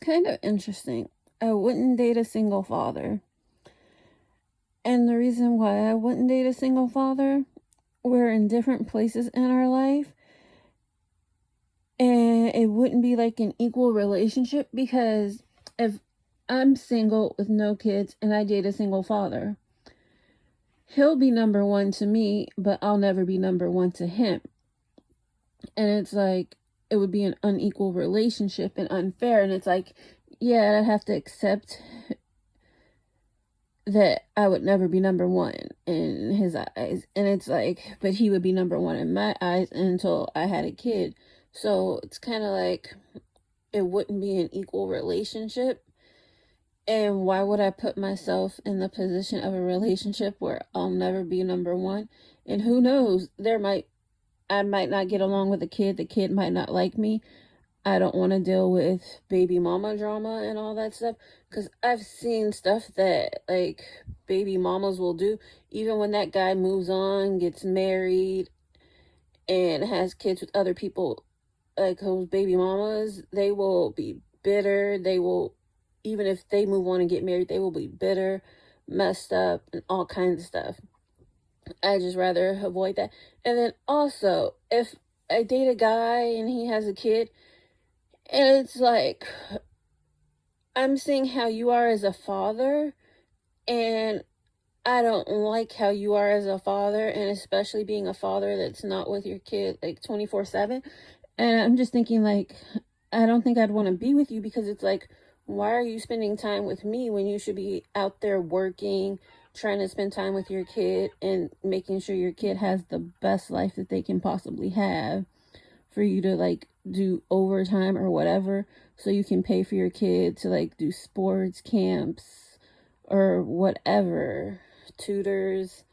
kind of interesting. I wouldn't date a single father. And the reason why I wouldn't date a single father, we're in different places in our life. And it wouldn't be like an equal relationship, because if I'm single with no kids and I date a single father, he'll be number one to me, but I'll never be number one to him. And it's like, it would be an unequal relationship and unfair. And it's like, yeah, I'd have to accept that I would never be number one in his eyes. And it's like, but he would be number one in my eyes until I had a kid. So it's kind of like, it wouldn't be an equal relationship. And why would I put myself in the position of a relationship where I'll never be number one? And who knows, I might not get along with the kid might not like me. I don't want to deal with baby mama drama and all that stuff, because I've seen stuff that like baby mamas will do. Even when that guy moves on, gets married, and has kids with other people, like those baby mamas, they will be bitter. They will, even if they move on and get married, they will be bitter, messed up, and all kinds of stuff. I just rather avoid that. And then also, if I date a guy and he has a kid, and it's like, I'm seeing how you are as a father, and I don't like how you are as a father, and especially being a father that's not with your kid like 24/7. And I'm just thinking, like, I don't think I'd want to be with you, because it's like, why are you spending time with me when you should be out there working, trying to spend time with your kid and making sure your kid has the best life that they can possibly have, for you to like do overtime or whatever so you can pay for your kid to like do sports camps or whatever, tutors,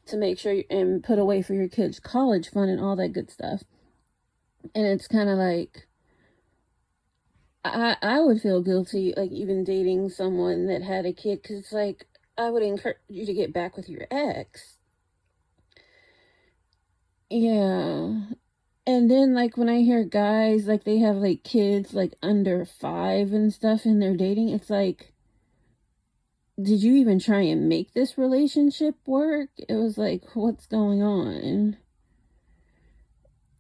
to make sure and put away for your kids' college fund and all that good stuff. And it's kind of like, I would feel guilty like even dating someone that had a kid, because it's like, I would encourage you to get back with your ex. Yeah. And then, like, when I hear guys, like, they have, like, kids, like, under 5 and stuff, and they're dating, it's like, did you even try and make this relationship work? It was like, what's going on?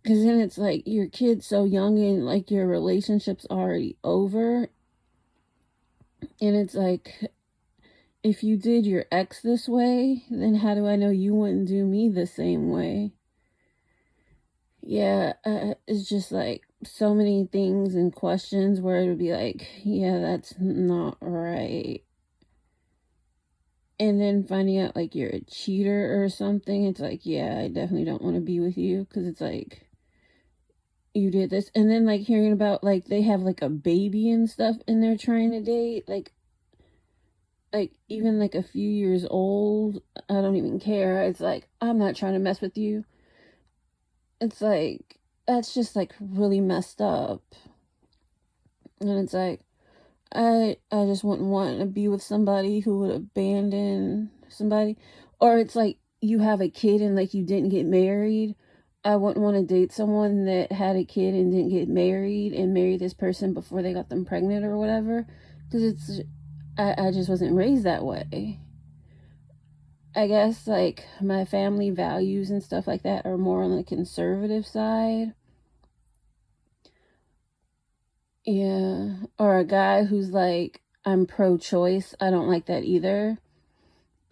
Because then it's like, your kid's so young and, like, your relationship's already over. And it's like, if you did your ex this way, then how do I know you wouldn't do me the same way? Yeah, it's just like so many things and questions where it would be like, yeah, that's not right. And then finding out like you're a cheater or something, it's like, yeah, I definitely don't want to be with you, because it's like, you did this. And then like hearing about like they have like a baby and stuff and they're trying to date, like even like a few years old, I don't even care. It's like, I'm not trying to mess with you. It's like, that's just like really messed up. And it's like, I just wouldn't want to be with somebody who would abandon somebody. Or it's like, you have a kid and like you didn't get married. I wouldn't want to date someone that had a kid and didn't get married and marry this person before they got them pregnant or whatever, because it's, I just wasn't raised that way. I guess like my family values and stuff like that are more on the conservative side. Yeah. Or a guy who's like, I'm pro-choice. I don't like that either.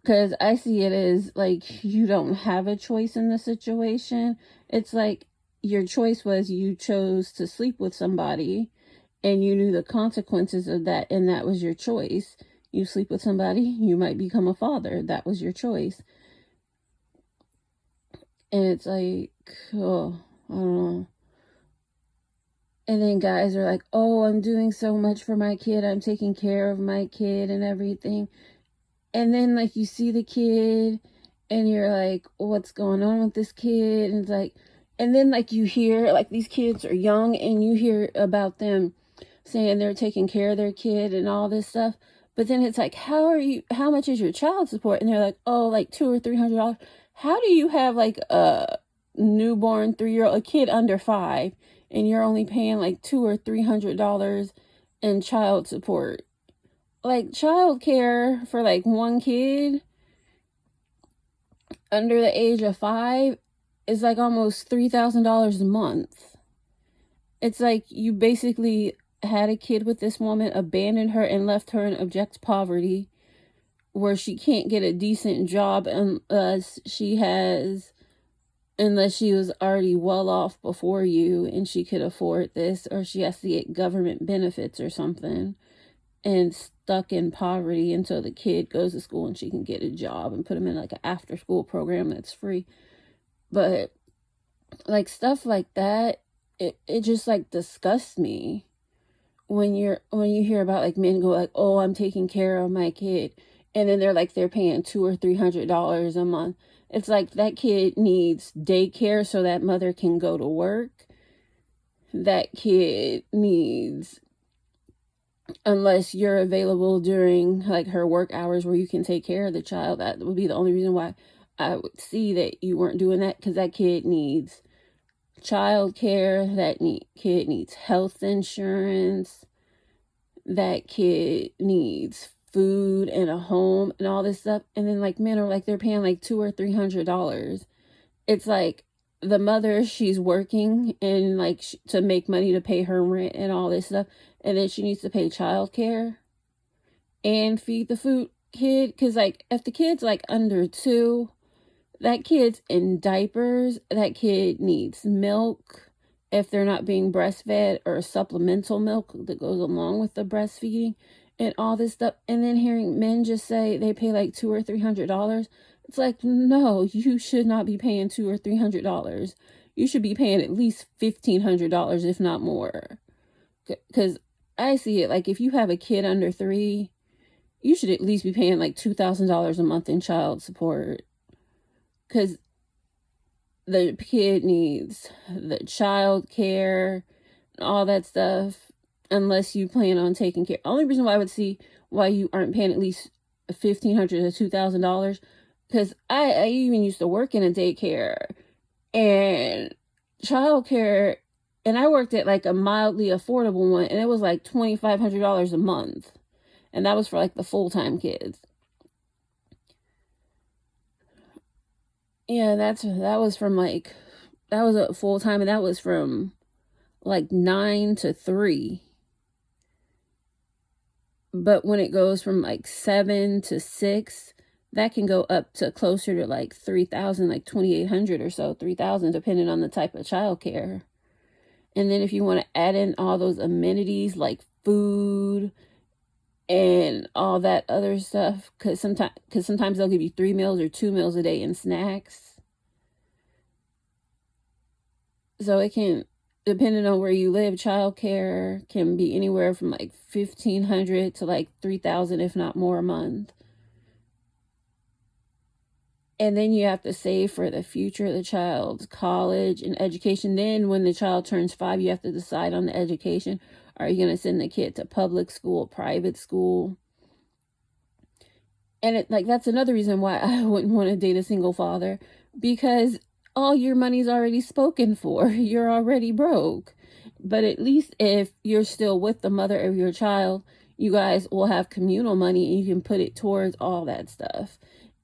Because I see it as like, you don't have a choice in the situation. It's like, your choice was you chose to sleep with somebody and you knew the consequences of that, and that was your choice. You sleep with somebody, you might become a father. That was your choice. And it's like, oh, I don't know. And then guys are like, oh, I'm doing so much for my kid. I'm taking care of my kid and everything. And then, like, you see the kid and you're like, what's going on with this kid? And it's like, and then, like, you hear, like, these kids are young and you hear about them saying they're taking care of their kid and all this stuff. But then it's like, how much is your child support? And they're like, oh, like $200 or $300. How do you have, like, a newborn 3-year-old, a kid under 5, and you're only paying like $200 or $300 and child support. Like child care for like one kid under the age of 5 is like almost $3,000 a month. It's like you basically had a kid with this woman, abandoned her, and left her in abject poverty where she can't get a decent job unless she was already well off before you and she could afford this, or she has to get government benefits or something, and stuck in poverty until the kid goes to school and she can get a job and put him in like an after school program that's free. But like stuff like that, it just like disgusts me when you hear about like men go like, oh, I'm taking care of my kid, and then they're paying $200 or $300 a month. It's like that kid needs daycare so that mother can go to work. That kid needs, unless you're available during like her work hours where you can take care of the child, that would be the only reason why I would see that you weren't doing that, because that kid needs child care, kid needs health insurance, that kid needs food and a home and all this stuff. And then like men are like, they're paying like $200 or $300. It's like the mother, she's working and like to make money to pay her rent and all this stuff, and then she needs to pay child care and feed the kid, because like if the kid's like under 2, that kid's in diapers, that kid needs milk if they're not being breastfed, or supplemental milk that goes along with the breastfeeding and all this stuff. And then hearing men just say they pay like $200 or $300, it's like, no, you should not be paying $200 or $300. You should be paying at least $1,500, if not more. Because I see it like if you have a kid under 3, you should at least be paying like $2,000 a month in child support, because the kid needs the child care and all that stuff, unless you plan on taking care. Only reason why I would see why you aren't paying at least $1,500 to $2,000, because I even used to work in a daycare and childcare, and I worked at like a mildly affordable one, and it was like $2,500 a month, and that was for like the full-time kids. Yeah, that was from like, that was a full-time, and that was from like 9 to 3. But when it goes from like 7 to 6, that can go up to closer to like 3,000, like 2,800 or so, 3,000, depending on the type of childcare. And then if you want to add in all those amenities like food and all that other stuff, because sometimes they'll give you 3 meals or 2 meals a day and snacks. So it can, depending on where you live, childcare can be anywhere from like 1,500 to like 3,000, if not more, a month. And then you have to save for the future of the child's college and education. Then when the child turns 5, you have to decide on the education. Are you going to send the kid to public school, private school? And that's another reason why I wouldn't want to date a single father, because all your money's already spoken for. You're already broke. But at least if you're still with the mother of your child, you guys will have communal money and you can put it towards all that stuff.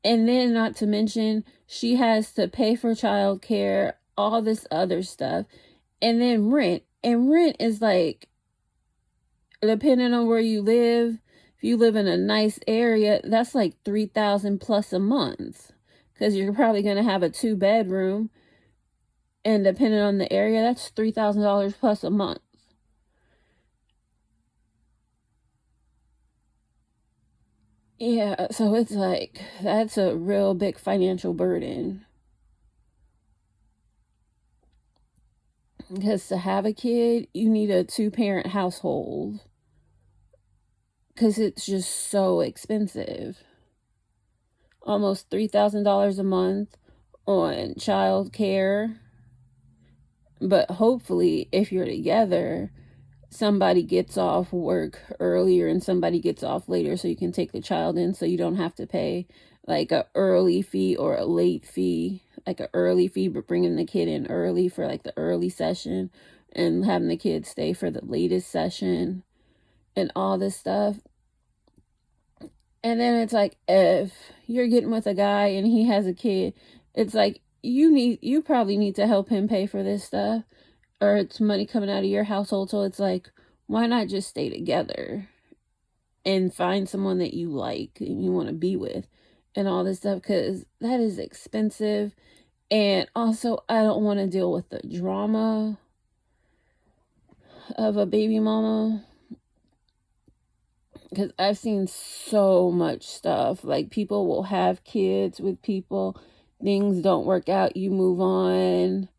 And then, not to mention, she has to pay for childcare, all this other stuff, and then rent. And rent is like, depending on where you live, if you live in a nice area, that's like $3,000 plus a month, because you're probably going to have a 2-bedroom. And depending on the area, that's $3,000 plus a month. Yeah, so it's like, that's a real big financial burden. Because to have a kid, you need a 2-parent household, because it's just so expensive. Almost $3,000 a month on child care. But hopefully, if you're together, somebody gets off work earlier and somebody gets off later, so you can take the child in, so you don't have to pay like a early fee or a late fee. Like a early fee, but bringing the kid in early for like the early session, and having the kid stay for the latest session. and all this stuff. And then it's like, if you're getting with a guy and he has a kid, it's like you probably need to help him pay for this stuff, or it's money coming out of your household. So it's like, why not just stay together and find someone that you like and you want to be with and all this stuff, because that is expensive. And also, I don't want to deal with the drama of a baby mama, because I've seen so much stuff. Like, people will have kids with people, things don't work out, you move on,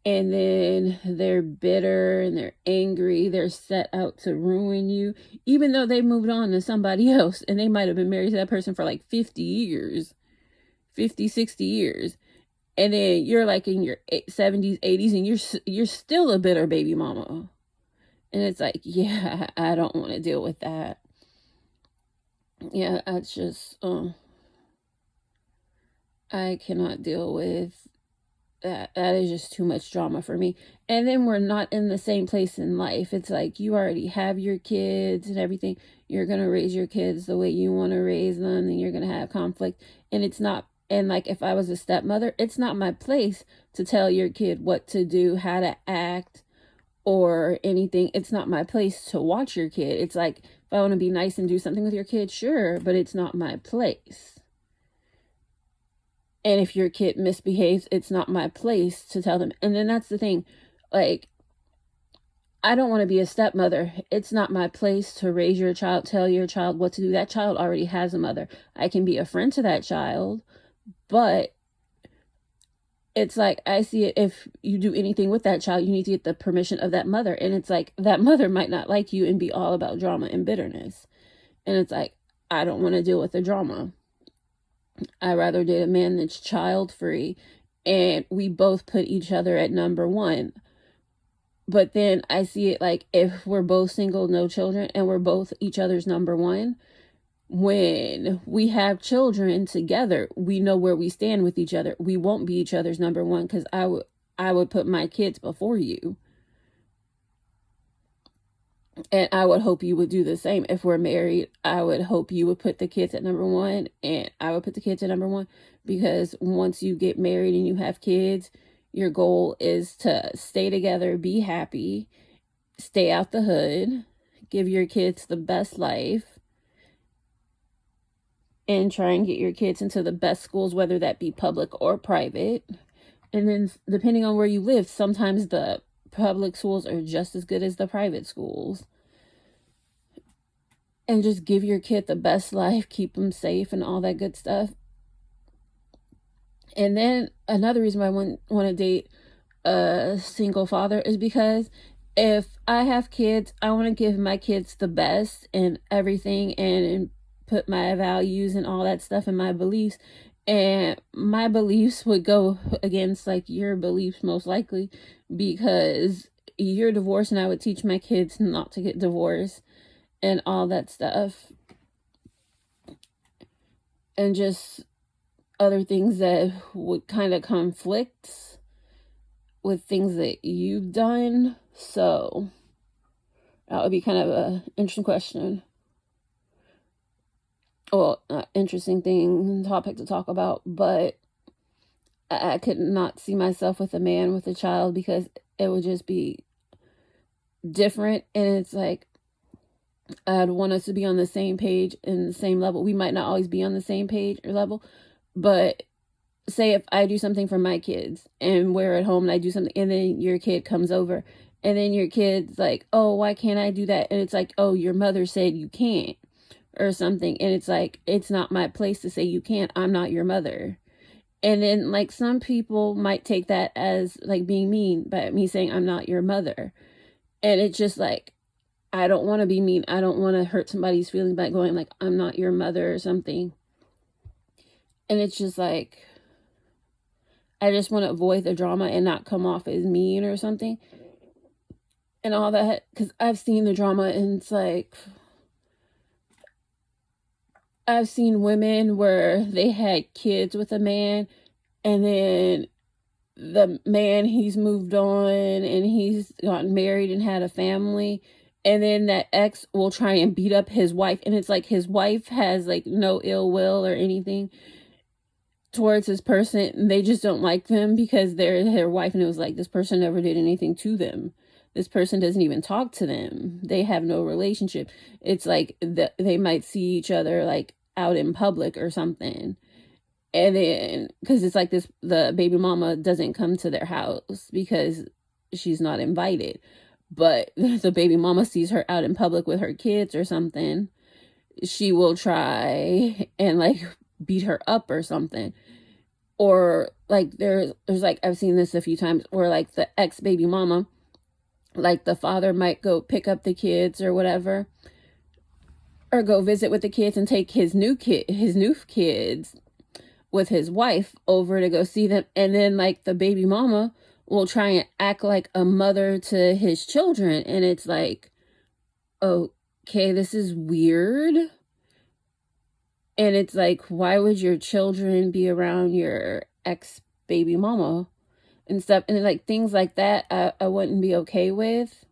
and then they're bitter and they're angry, they're set out to ruin you, even though they moved on to somebody else, and they might have been married to that person for like 50 years, 50, 60 years. And then you're like in your 70s, 80s, and you're still a bitter baby mama. And it's like, yeah, I don't want to deal with that. Yeah, that's just, I cannot deal with that. That is just too much drama for me. And then we're not in the same place in life. It's like, you already have your kids and everything. You're going to raise your kids the way you want to raise them, and you're going to have conflict. And it's not, and like, if I was a stepmother, it's not my place to tell your kid what to do, how to act, or anything. It's not my place to watch your kid. It's like, if I want to be nice and do something with your kid, sure, but it's not my place. And if your kid misbehaves, it's not my place to tell them. And then that's the thing, like, I don't want to be a stepmother. It's not my place to raise your child, tell your child what to do. That child already has a mother. I can be a friend to that child, but it's like, I see it, if you do anything with that child, you need to get the permission of that mother. And it's like, that mother might not like you and be all about drama and bitterness. And it's like, I don't want to deal with the drama. I'd rather date a man that's child free, and we both put each other at number one. But then I see it like, if we're both single, no children, and we're both each other's number one, when we have children together, we know where we stand with each other. We won't be each other's number one, because I would put my kids before you. And I would hope you would do the same. If we're married, I would hope you would put the kids at number one, and I would put the kids at number one, because once you get married and you have kids, your goal is to stay together, be happy, stay out the hood, give your kids the best life, and try and get your kids into the best schools, whether that be public or private. And then, depending on where you live, sometimes the public schools are just as good as the private schools. And just give your kid the best life, keep them safe, and all that good stuff. And then another reason why I want to date a single father is because if I have kids, I want to give my kids the best and everything, and put my values and all that stuff and my beliefs. And my beliefs would go against like your beliefs, most likely, because you're divorced, and I would teach my kids not to get divorced and all that stuff. And just other things that would kind of conflict with things that you've done. So that would be kind of a interesting question. Well, interesting topic to talk about, but I could not see myself with a man with a child, because it would just be different. And it's like, I'd want us to be on the same page and the same level. We might not always be on the same page or level, but say if I do something for my kids and we're at home and I do something, and then your kid comes over, and then your kid's like, oh, why can't I do that? And it's like, oh, your mother said you can't, or something. And it's like, it's not my place to say you can't. I'm not your mother. And then like, some people might take that as like being mean by me saying I'm not your mother. And it's just like, I don't want to be mean. I don't want to hurt somebody's feelings by going like, I'm not your mother or something. And it's just like, I just want to avoid the drama and not come off as mean or something and all that, because I've seen the drama, and it's like, I've seen women where they had kids with a man, and then the man, he's moved on and he's gotten married and had a family, and then that ex will try and beat up his wife, and it's like his wife has like no ill will or anything towards this person, and they just don't like them because they're their wife, and it was like this person never did anything to them. This person doesn't even talk to them. They have no relationship. It's like they might see each other like out in public or something. And then, because it's like this, the baby mama doesn't come to their house because she's not invited. But the baby mama sees her out in public with her kids or something, she will try and like beat her up or something. Or like there's like, I've seen this a few times where like the ex baby mama, like the father might go pick up the kids or whatever, or go visit with the kids and take his new kids with his wife over to go see them, and then like the baby mama will try and act like a mother to his children, and it's like, okay, this is weird. And it's like, why would your children be around your ex baby mama and stuff? And like things like that, I wouldn't be okay with,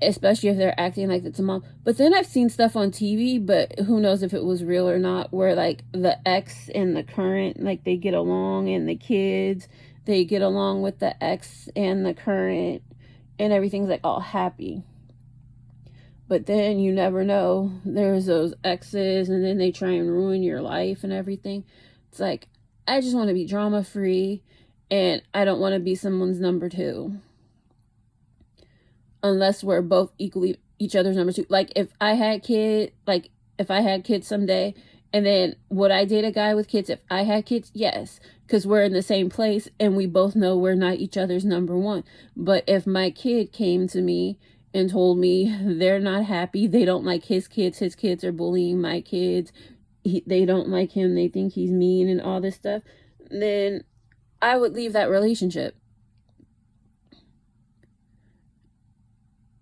especially if they're acting like it's a mom. But then I've seen stuff on TV, but who knows if it was real or not, where like the ex and the current, like they get along, and the kids, they get along with the ex and the current, and everything's like all happy. But then you never know. There's those exes, and then they try and ruin your life and everything. It's like, I just want to be drama free, and I don't want to be someone's number two. Unless we're both equally each other's number two. Like if I had kids someday, and then would I date a guy with kids if I had kids? Yes, because we're in the same place and we both know we're not each other's number one. But if my kid came to me and told me they're not happy, they don't like his kids are bullying my kids, they don't like him, they think he's mean and all this stuff, then I would leave that relationship.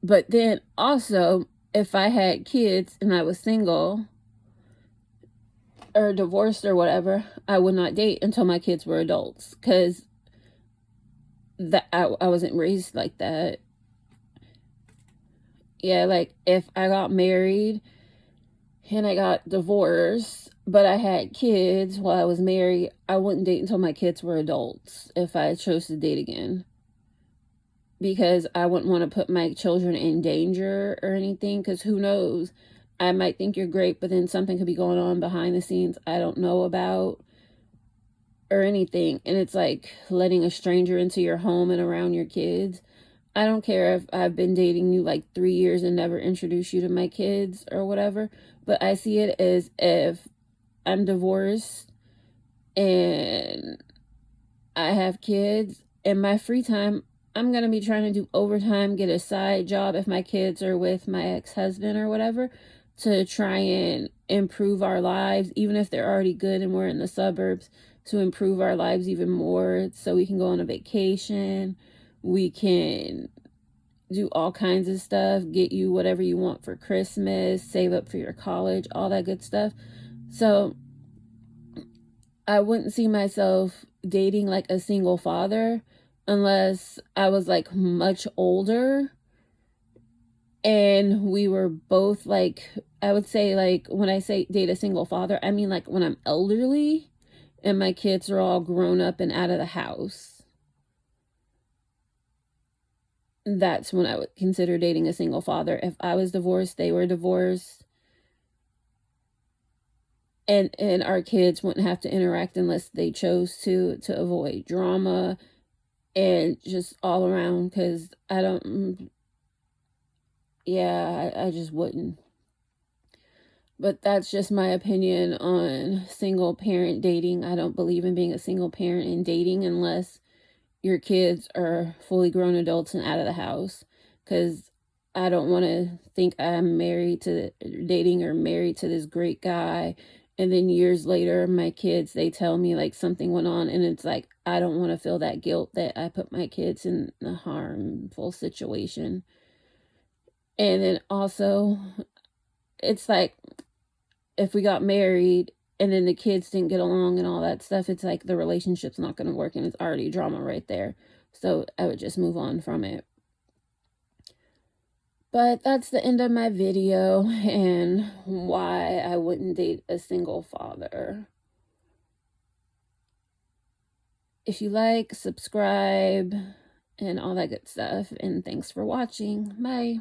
But then also, if I had kids and I was single or divorced or whatever, I would not date until my kids were adults, because I wasn't raised like that. Yeah, like if I got married and I got divorced, but I had kids while I was married, I wouldn't date until my kids were adults if I chose to date again. Because I wouldn't want to put my children in danger or anything, because who knows? I might think you're great, but then something could be going on behind the scenes I don't know about or anything. And it's like letting a stranger into your home and around your kids. I don't care if I've been dating you like 3 years and never introduced you to my kids or whatever, but I see it as if I'm divorced and I have kids, in my free time, I'm going to be trying to do overtime, get a side job if my kids are with my ex-husband or whatever, to try and improve our lives, even if they're already good and we're in the suburbs, to improve our lives even more so we can go on a vacation. We can do all kinds of stuff, get you whatever you want for Christmas, save up for your college, all that good stuff. So I wouldn't see myself dating like a single father unless I was like much older and we were both like, I would say, like, when I say date a single father, I mean like when I'm elderly and my kids are all grown up and out of the house. That's when I would consider dating a single father. If I was divorced, they were divorced, and our kids wouldn't have to interact unless they chose to avoid drama and just all around, because I don't, yeah, I just wouldn't. But that's just my opinion on single parent dating. I don't believe in being a single parent and dating unless your kids are fully grown adults and out of the house, because I don't want to think I'm married to dating or married to this great guy, and then years later my kids, they tell me like something went on, and it's like, I don't want to feel that guilt that I put my kids in a harmful situation. And then also, it's like, if we got married and then the kids didn't get along and all that stuff, it's like the relationship's not going to work, and it's already drama right there. So I would just move on from it. But that's the end of my video and why I wouldn't date a single father. If you like, subscribe, and all that good stuff. And thanks for watching. Bye.